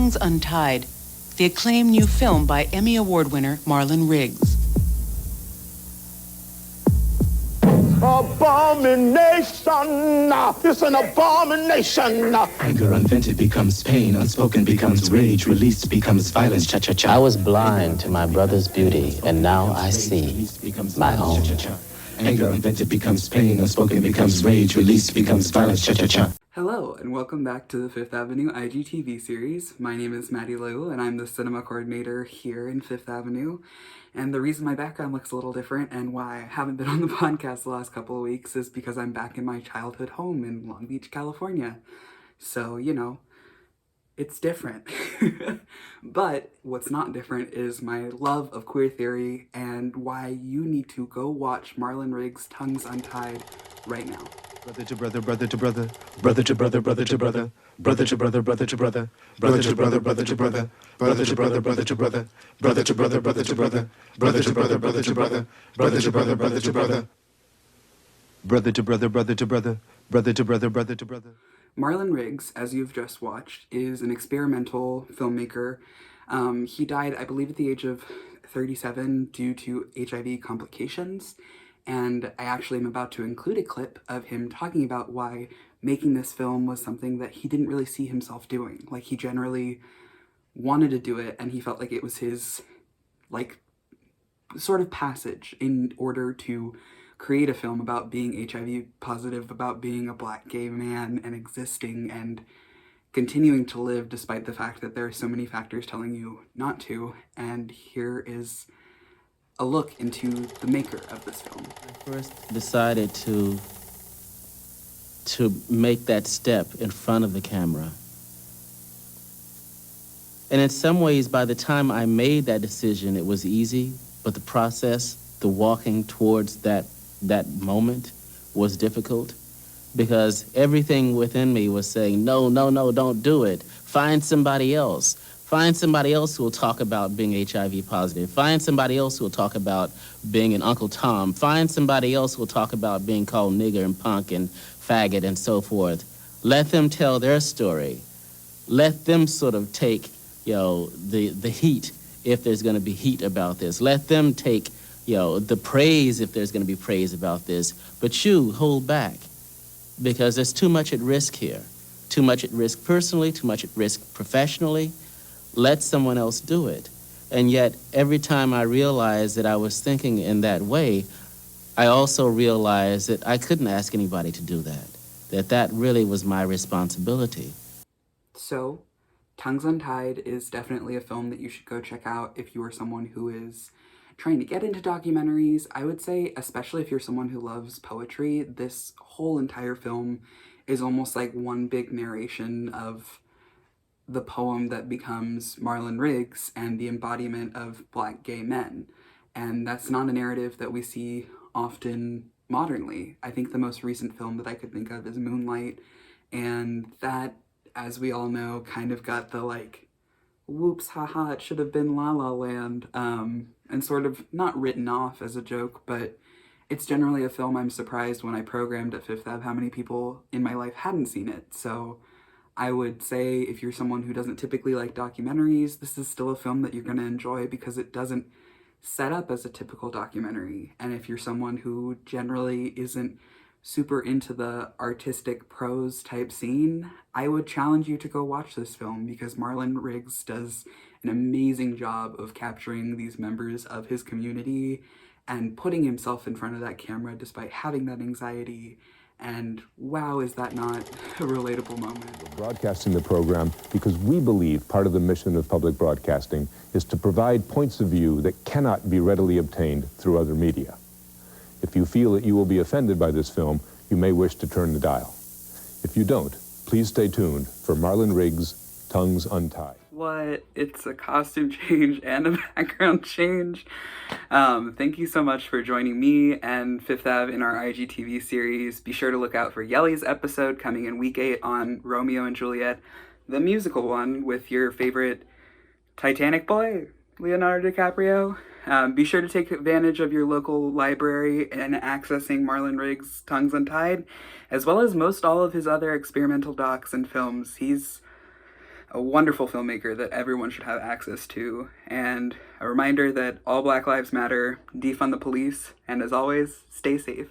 Tongues Untied, the acclaimed new film by Emmy Award winner Marlin Riggs. Abomination! It's an abomination! Anger unvented becomes pain, unspoken becomes rage, released becomes violence, cha-cha-cha. I was blind to my brother's beauty, and now I see my own. Anger unvented becomes pain, unspoken becomes rage, released becomes violence, cha-cha-cha. Hello, and welcome back to the Fifth Avenue IGTV series. My name is Maddie Liu, and I'm the cinema coordinator here in Fifth Avenue. And the reason my background looks a little different and why I haven't been on the podcast the last couple of weeks is because I'm back in my childhood home in Long Beach, California. So, you know, it's different. But what's not different is my love of queer theory and why you need to go watch Marlin Riggs' Tongues Untied right now. Brother to brother, brother to brother, brother to brother, brother to brother, brother to brother, brother to brother, brother to brother, brother to brother, brother to brother, brother to brother, brother to brother, brother to brother, brother to brother, brother to brother, brother to brother, brother to brother, brother to brother, brother to brother, brother to brother, brother to brother. Marlin Riggs, as you've just watched, is an experimental filmmaker. He died, I believe, at the age of 37 due to HIV complications. And I actually am about to include a clip of him talking about why making this film was something that he didn't really see himself doing. Like, he generally wanted to do it, and he felt like it was his, like, sort of passage in order to create a film about being HIV positive, about being a Black gay man and existing and continuing to live despite the fact that there are so many factors telling you not to. And here is a look into the maker of this film. I first decided to make that step in front of the camera. And in some ways, by the time I made that decision, it was easy, but the process, the walking towards that moment was difficult because everything within me was saying, no, don't do it. Find somebody else. Find somebody else who will talk about being HIV positive. Find somebody else who will talk about being an Uncle Tom. Find somebody else who will talk about being called nigger and punk and faggot and so forth. Let them tell their story. Let them sort of take, the heat if there's going to be heat about this. Let them take, the praise if there's going to be praise about this. But you hold back because there's too much at risk here. Too much at risk personally, too much at risk professionally. Let someone else do it. And yet, every time I realized that I was thinking in that way, I also realized that I couldn't ask anybody to do that that really was my responsibility. So, Tongues Untied is definitely a film that you should go check out if you are someone who is trying to get into documentaries. I would say, especially if you're someone who loves poetry, this whole entire film is almost like one big narration of the poem that becomes Marlin Riggs and the embodiment of Black gay men. And that's not a narrative that we see often modernly. I think the most recent film that I could think of is Moonlight, and that, as we all know, kind of got the like, whoops, haha, it should have been La La Land, and sort of not written off as a joke, but it's generally a film I'm surprised when I programmed at Fifth Ave how many people in my life hadn't seen it. So I would say if you're someone who doesn't typically like documentaries, this is still a film that you're going to enjoy because it doesn't set up as a typical documentary. And if you're someone who generally isn't super into the artistic prose type scene, I would challenge you to go watch this film because Marlin Riggs does an amazing job of capturing these members of his community and putting himself in front of that camera despite having that anxiety. And wow, is that not a relatable moment? We're broadcasting the program because we believe part of the mission of public broadcasting is to provide points of view that cannot be readily obtained through other media. If you feel that you will be offended by this film, you may wish to turn the dial. If you don't, please stay tuned for Marlin Riggs' Tongues Untied. What? It's a costume change and a background change. Thank you so much for joining me and Fifth Ave in our IGTV series. Be sure to look out for Yelly's episode coming in week 8 on Romeo and Juliet, the musical one with your favorite Titanic boy, Leonardo DiCaprio. Be sure to take advantage of your local library and accessing Marlin Riggs' Tongues Untied, as well as most all of his other experimental docs and films. He's a wonderful filmmaker that everyone should have access to, and a reminder that all Black Lives Matter, defund the police, and as always, stay safe.